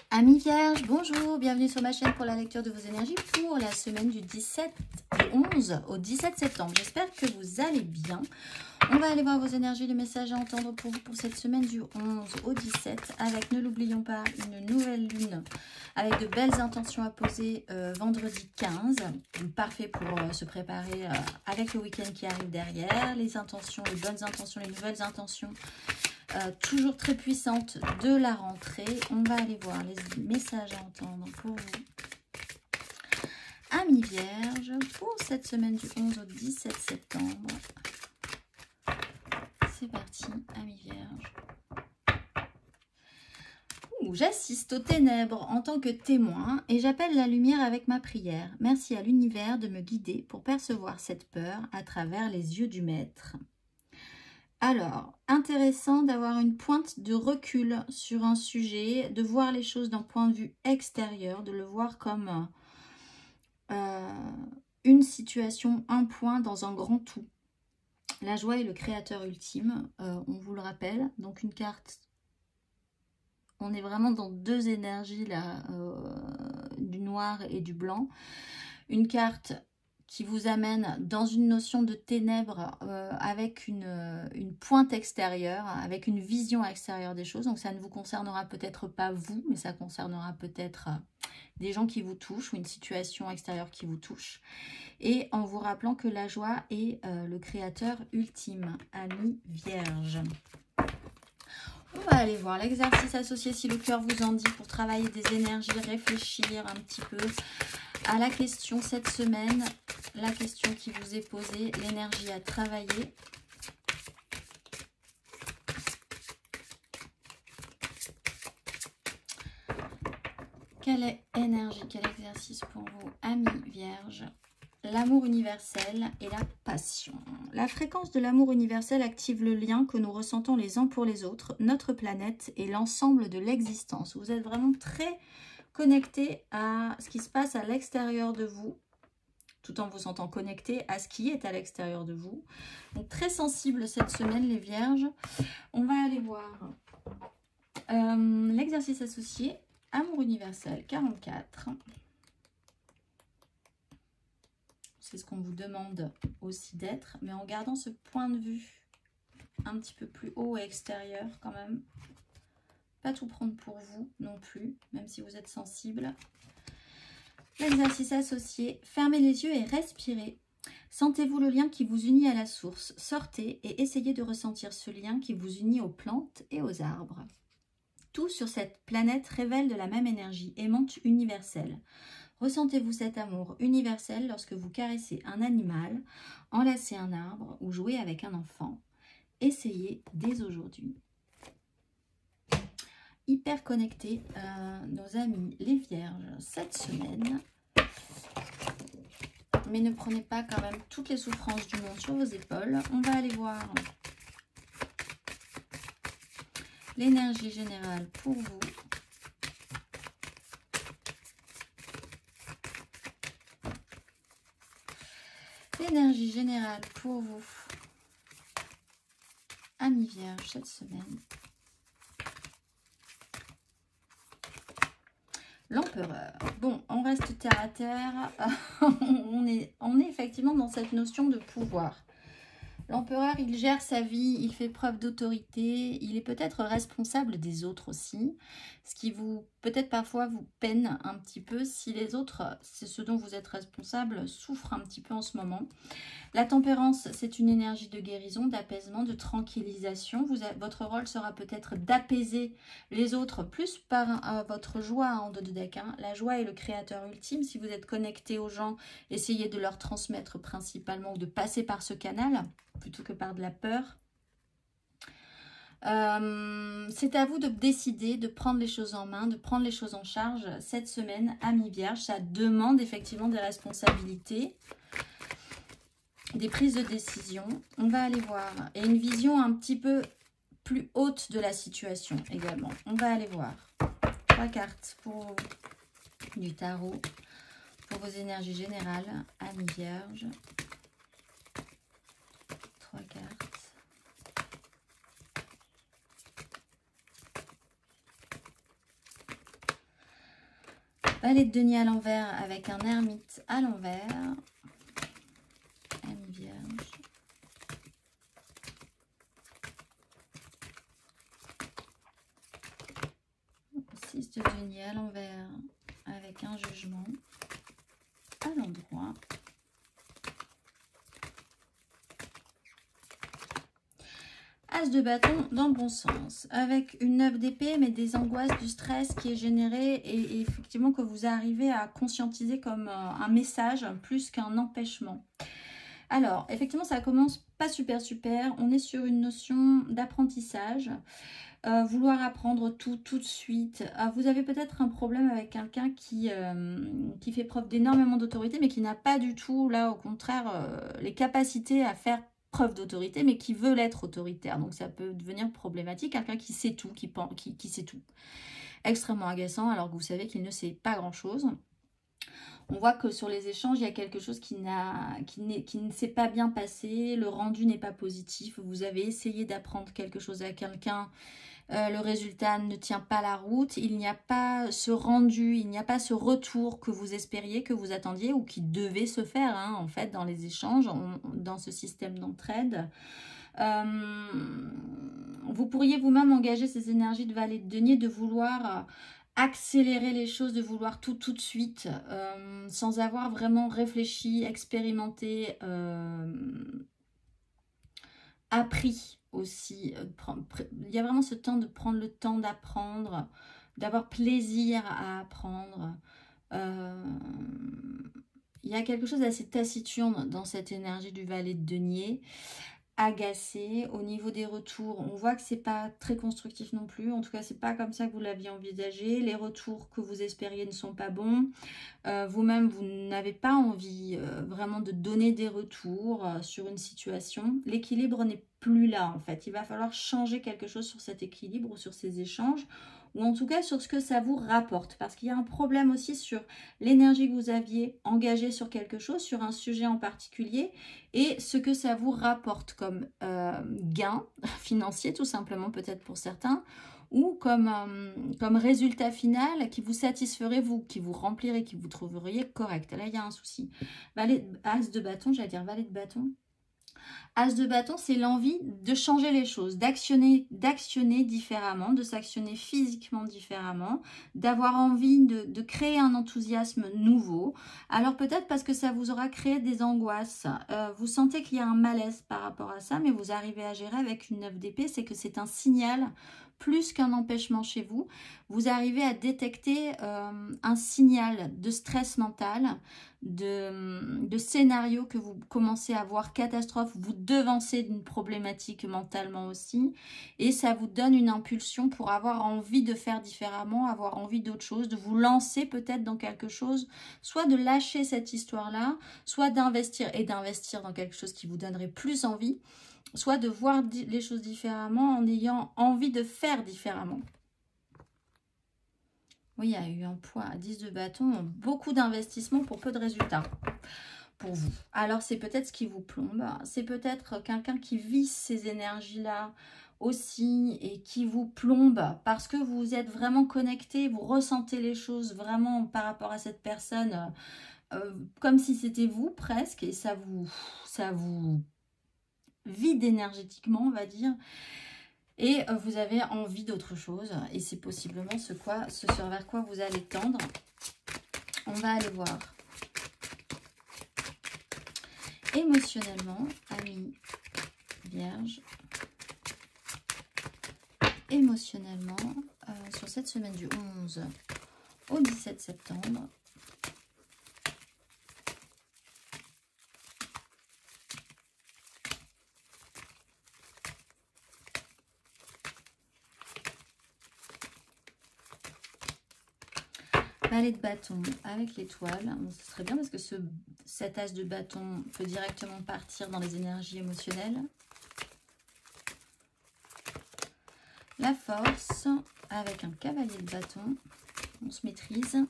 Amis Vierges, bonjour, bienvenue sur ma chaîne pour la lecture de vos énergies pour la semaine du 11 au 17 septembre. J'espère que vous allez bien. On va aller voir vos énergies, les messages à entendre pour vous pour cette semaine du 11 au 17 avec, ne l'oublions pas, une nouvelle lune avec de belles intentions à poser vendredi 15. Parfait pour se préparer avec le week-end qui arrive derrière. Les intentions, les bonnes intentions, les nouvelles intentions. Toujours très puissante de la rentrée. On va aller voir les messages à entendre pour vous. Amis Vierges, pour cette semaine du 11 au 17 septembre. C'est parti, Amis Vierges. J'assiste aux ténèbres en tant que témoin et j'appelle la lumière avec ma prière. Merci à l'univers de me guider pour percevoir cette peur à travers les yeux du maître. Alors, intéressant d'avoir une pointe de recul sur un sujet, de voir les choses d'un point de vue extérieur, de le voir comme une situation, un point dans un grand tout. La joie est le créateur ultime, on vous le rappelle. Donc une carte, on est vraiment dans deux énergies là, du noir et du blanc. Une carte qui vous amène dans une notion de ténèbres avec une pointe extérieure, avec une vision extérieure des choses. Donc ça ne vous concernera peut-être pas vous, mais ça concernera peut-être des gens qui vous touchent ou une situation extérieure qui vous touche. Et en vous rappelant que la joie est le créateur ultime, amis vierges. On va aller voir l'exercice associé si le cœur vous en dit pour travailler des énergies, réfléchir un petit peu à la question cette semaine, la question qui vous est posée, l'énergie à travailler. Quelle énergie, quel exercice pour vous, amis vierges? L'amour universel et la passion. La fréquence de l'amour universel active le lien que nous ressentons les uns pour les autres, notre planète et l'ensemble de l'existence. Vous êtes vraiment très connecté à ce qui se passe à l'extérieur de vous, tout en vous sentant connecté à ce qui est à l'extérieur de vous. Donc très sensible cette semaine les vierges. On va aller voir l'exercice associé, amour universel 44. C'est ce qu'on vous demande aussi d'être, mais en gardant ce point de vue un petit peu plus haut et extérieur quand même. Pas tout prendre pour vous non plus, même si vous êtes sensible. L'exercice associé, fermez les yeux et respirez. Sentez-vous le lien qui vous unit à la source. Sortez et essayez de ressentir ce lien qui vous unit aux plantes et aux arbres. Tout sur cette planète révèle de la même énergie aimante universelle. Ressentez-vous cet amour universel lorsque vous caressez un animal, enlacez un arbre ou jouez avec un enfant. Essayez dès aujourd'hui. Hyper connectés, nos amis les vierges cette semaine. Mais ne prenez pas quand même toutes les souffrances du monde sur vos épaules. On va aller voir l'énergie générale pour vous. L'énergie générale pour vous, amis vierges, cette semaine. L'empereur. Bon, on reste terre à terre. on est effectivement dans cette notion de pouvoir. L'empereur, il gère sa vie, il fait preuve d'autorité, il est peut-être responsable des autres aussi, ce qui vous, peut-être parfois, vous peine un petit peu si les autres, c'est ce dont vous êtes responsable, souffrent un petit peu en ce moment. La tempérance, c'est une énergie de guérison, d'apaisement, de tranquillisation. Votre rôle sera peut-être d'apaiser les autres plus par votre joie en dos de deck. La joie est le créateur ultime. Si vous êtes connecté aux gens, essayez de leur transmettre principalement, de passer par ce canal plutôt que par de la peur. C'est à vous de décider, de prendre les choses en main, de prendre les choses en charge cette semaine, amis vierges. Ça demande effectivement des responsabilités, des prises de décision. On va aller voir. Et une vision un petit peu plus haute de la situation également. On va aller voir. 3 cartes pour du tarot, pour vos énergies générales, amis vierges. 3 cartes. Valet de denier à l'envers avec un ermite à l'envers. Ami Vierge. Six de denier à l'envers avec un jugement à l'endroit. As de bâton dans le bon sens, avec une 9 d'épée, mais des angoisses, du stress qui est généré et effectivement que vous arrivez à conscientiser comme un message plus qu'un empêchement. Alors, effectivement, ça commence pas super. On est sur une notion d'apprentissage. Vouloir apprendre tout de suite. Vous avez peut-être un problème avec quelqu'un qui fait preuve d'énormément d'autorité, mais qui n'a pas du tout, là, au contraire, les capacités à faire preuve d'autorité, mais qui veut l'être autoritaire. Donc, ça peut devenir problématique. Quelqu'un qui sait tout, qui sait tout. Extrêmement agaçant, alors que vous savez qu'il ne sait pas grand-chose. On voit que sur les échanges, il y a quelque chose qui ne s'est pas bien passé. Le rendu n'est pas positif. Vous avez essayé d'apprendre quelque chose à quelqu'un. Le résultat ne tient pas la route. Il n'y a pas ce rendu, il n'y a pas ce retour que vous espériez, que vous attendiez ou qui devait se faire hein, en fait dans les échanges, dans ce système d'entraide. Vous pourriez vous-même engager ces énergies de valet de denier, de vouloir accélérer les choses, de vouloir tout de suite, sans avoir vraiment réfléchi, expérimenté, appris aussi. Il y a vraiment ce temps de prendre le temps d'apprendre, d'avoir plaisir à apprendre. Il y a quelque chose d'assez taciturne dans cette énergie du valet de denier. Agacé. Au niveau des retours, on voit que c'est pas très constructif non plus. En tout cas, c'est pas comme ça que vous l'aviez envisagé. Les retours que vous espériez ne sont pas bons. Vous-même, vous n'avez pas envie vraiment de donner des retours sur une situation. L'équilibre n'est plus là, en fait. Il va falloir changer quelque chose sur cet équilibre ou sur ces échanges, ou en tout cas sur ce que ça vous rapporte. Parce qu'il y a un problème aussi sur l'énergie que vous aviez engagée sur quelque chose, sur un sujet en particulier, et ce que ça vous rapporte comme gain financier, tout simplement, peut-être pour certains, ou comme résultat final qui vous satisferait, vous, qui vous remplirait, qui vous trouveriez correct. Là, il y a un souci. As de bâton, j'allais dire valet de bâton. As de bâton, c'est l'envie de changer les choses, d'actionner différemment, de s'actionner physiquement différemment, d'avoir envie de créer un enthousiasme nouveau. Alors peut-être parce que ça vous aura créé des angoisses. Vous sentez qu'il y a un malaise par rapport à ça, mais vous arrivez à gérer avec une 9 d'épée, c'est que c'est un signal plus qu'un empêchement chez vous. Vous arrivez à détecter un signal de stress mental, de scénario que vous commencez à voir catastrophe, vous devancez d'une problématique mentalement aussi, et ça vous donne une impulsion pour avoir envie de faire différemment, avoir envie d'autre chose, de vous lancer peut-être dans quelque chose, soit de lâcher cette histoire-là, soit d'investir dans quelque chose qui vous donnerait plus envie, soit de voir les choses différemment en ayant envie de faire différemment. Oui, il y a eu un poids à 10 de bâton, beaucoup d'investissements pour peu de résultats pour vous. Alors, c'est peut-être ce qui vous plombe. C'est peut-être quelqu'un qui vit ces énergies-là aussi et qui vous plombe parce que vous êtes vraiment connecté, vous ressentez les choses vraiment par rapport à cette personne comme si c'était vous presque et ça vous vide énergétiquement, on va dire. Et vous avez envie d'autre chose. Et c'est possiblement ce vers quoi vous allez tendre. On va aller voir. Émotionnellement, ami Vierge. Émotionnellement, sur cette semaine du 11 au 17 septembre. Valet de bâton avec l'étoile. Bon, ce serait bien parce que cet as de bâton peut directement partir dans les énergies émotionnelles. La force avec un cavalier de bâton. On se maîtrise.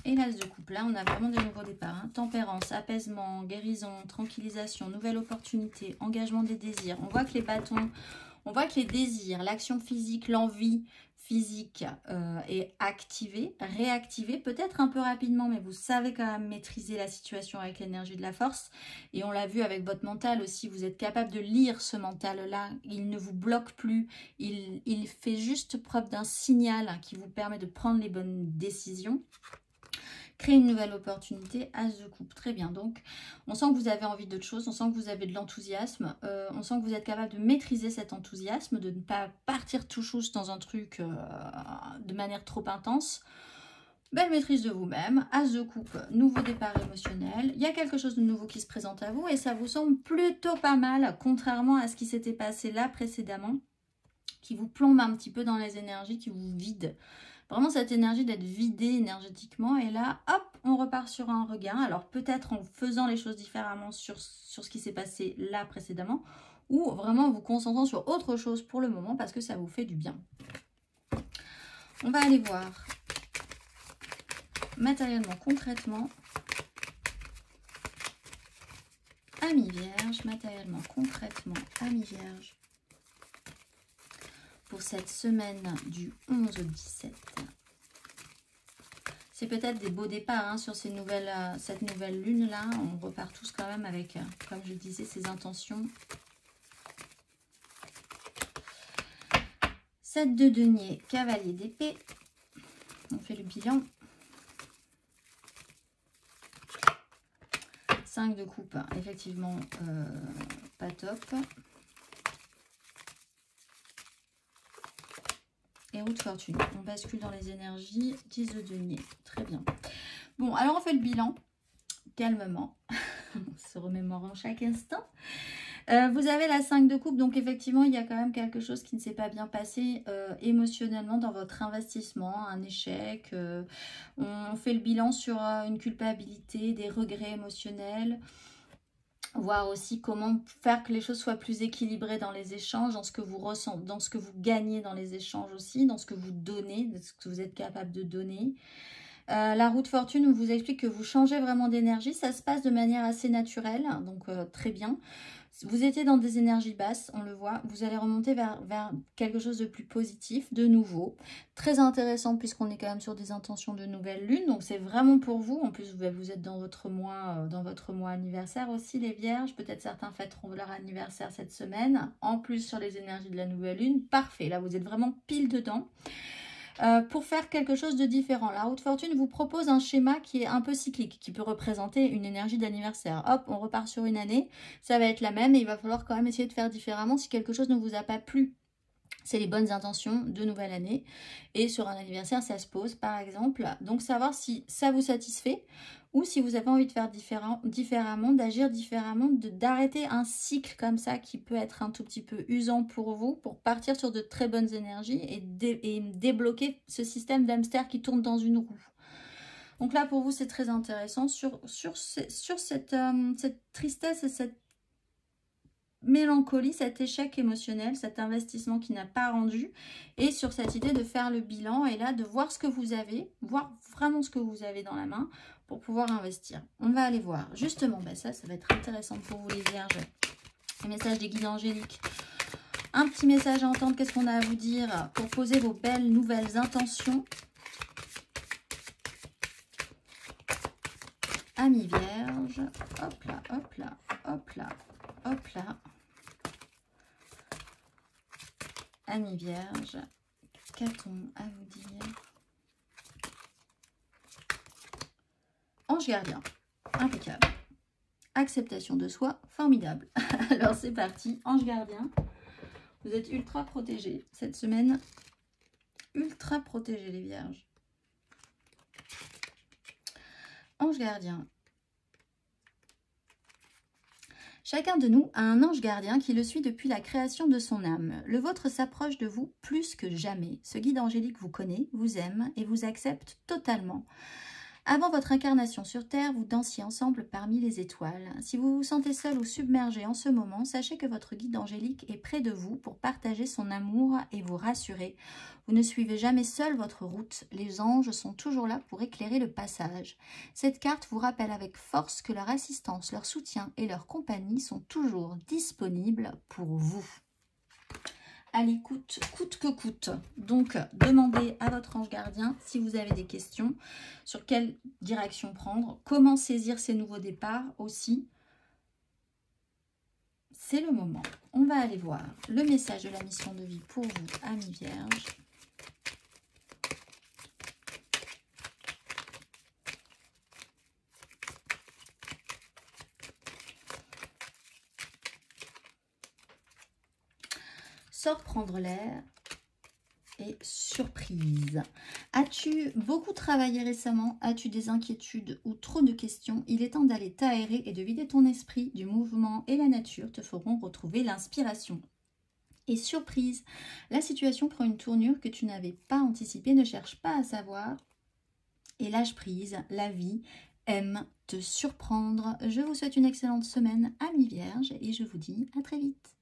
Et l'as de coupe. Là, on a vraiment des nouveaux départs. Hein. Tempérance, apaisement, guérison, tranquillisation, nouvelle opportunité, engagement des désirs. On voit que les bâtons... On voit que les désirs, l'action physique, l'envie physique est activé, réactivé, peut-être un peu rapidement, mais vous savez quand même maîtriser la situation avec l'énergie de la force. Et on l'a vu avec votre mental aussi, vous êtes capable de lire ce mental-là, il ne vous bloque plus, il fait juste preuve d'un signal qui vous permet de prendre les bonnes décisions. Créer une nouvelle opportunité, as de coupe, très bien. Donc, on sent que vous avez envie d'autre chose, on sent que vous avez de l'enthousiasme, on sent que vous êtes capable de maîtriser cet enthousiasme, de ne pas partir tout chouche dans un truc de manière trop intense. Belle maîtrise de vous-même, as de coupe, nouveau départ émotionnel. Il y a quelque chose de nouveau qui se présente à vous et ça vous semble plutôt pas mal, contrairement à ce qui s'était passé là précédemment, qui vous plombe un petit peu dans les énergies, qui vous vide. Vraiment cette énergie d'être vidée énergétiquement. Et là, hop, on repart sur un regain. Alors peut-être en faisant les choses différemment sur ce qui s'est passé là précédemment. Ou vraiment en vous concentrant sur autre chose pour le moment parce que ça vous fait du bien. On va aller voir matériellement, concrètement. Amis Vierge, matériellement, concrètement, Amis Vierge. Pour cette semaine du 11 au 17. C'est peut-être des beaux départs hein, sur cette nouvelle lune-là. On repart tous quand même avec, comme je disais, ces intentions. 7 de denier, cavalier d'épée. On fait le bilan. 5 de coupe, effectivement, pas top. Et roue de fortune. On bascule dans les énergies. 10 de denier. Très bien. Bon, alors on fait le bilan. Calmement. On se remémorant chaque instant. Vous avez la 5 de coupe. Donc effectivement, il y a quand même quelque chose qui ne s'est pas bien passé émotionnellement dans votre investissement. Un échec. On fait le bilan sur une culpabilité, des regrets émotionnels. Voir aussi comment faire que les choses soient plus équilibrées dans les échanges, dans ce que vous ressentez, dans ce que vous gagnez dans les échanges aussi, dans ce que vous donnez, dans ce que vous êtes capable de donner. La roue de fortune vous explique que vous changez vraiment d'énergie, ça se passe de manière assez naturelle, donc très bien. Vous étiez dans des énergies basses, on le voit, vous allez remonter vers quelque chose de plus positif, de nouveau. Très intéressant puisqu'on est quand même sur des intentions de nouvelle lune, donc c'est vraiment pour vous. En plus, vous êtes dans votre mois anniversaire aussi, les Vierges. Peut-être certains fêteront leur anniversaire cette semaine. En plus, sur les énergies de la nouvelle lune, parfait. Là, vous êtes vraiment pile dedans. Pour faire quelque chose de différent. La roue de fortune vous propose un schéma qui est un peu cyclique, qui peut représenter une énergie d'anniversaire. Hop, on repart sur une année, ça va être la même et il va falloir quand même essayer de faire différemment si quelque chose ne vous a pas plu. C'est les bonnes intentions de nouvelle année. Et sur un anniversaire, ça se pose par exemple. Donc savoir si ça vous satisfait ou si vous avez envie de faire différemment, d'agir différemment, d'arrêter un cycle comme ça qui peut être un tout petit peu usant pour vous, pour partir sur de très bonnes énergies et débloquer ce système d'hamster qui tourne dans une roue. Donc là, pour vous, c'est très intéressant sur cette tristesse et cette mélancolie, cet échec émotionnel, cet investissement qui n'a pas rendu, et sur cette idée de faire le bilan et là de voir ce que vous avez, voir vraiment ce que vous avez dans la main pour pouvoir investir. On va aller voir justement, ça va être intéressant pour vous les Vierges, les messages des guides angéliques. Un petit message à entendre, qu'est-ce qu'on a à vous dire pour poser vos belles nouvelles intentions. Amis Vierges, hop là, hop là, hop là, hop là. Amis Vierges, qu'a-t-on à vous dire? Ange gardien, impeccable. Acceptation de soi, formidable. Alors c'est parti, ange gardien. Vous êtes ultra protégés cette semaine. Ultra protégés les Vierges. Ange gardien. Chacun de nous a un ange gardien qui le suit depuis la création de son âme. Le vôtre s'approche de vous plus que jamais. Ce guide angélique vous connaît, vous aime et vous accepte totalement. Avant votre incarnation sur Terre, vous dansiez ensemble parmi les étoiles. Si vous vous sentez seul ou submergé en ce moment, sachez que votre guide angélique est près de vous pour partager son amour et vous rassurer. Vous ne suivez jamais seul votre route. Les anges sont toujours là pour éclairer le passage. Cette carte vous rappelle avec force que leur assistance, leur soutien et leur compagnie sont toujours disponibles pour vous. à l'écoute coûte que coûte. Donc, demandez à votre ange gardien si vous avez des questions, sur quelle direction prendre, comment saisir ces nouveaux départs aussi. C'est le moment. On va aller voir le message de la mission de vie pour vous, amis vierges. Sors prendre l'air et surprise. As-tu beaucoup travaillé récemment? As-tu des inquiétudes ou trop de questions? Il est temps d'aller t'aérer et de vider ton esprit. Du mouvement et la nature te feront retrouver l'inspiration. Et surprise, la situation prend une tournure que tu n'avais pas anticipée. Ne cherche pas à savoir et lâche prise. La vie aime te surprendre. Je vous souhaite une excellente semaine, amis vierges, et je vous dis à très vite.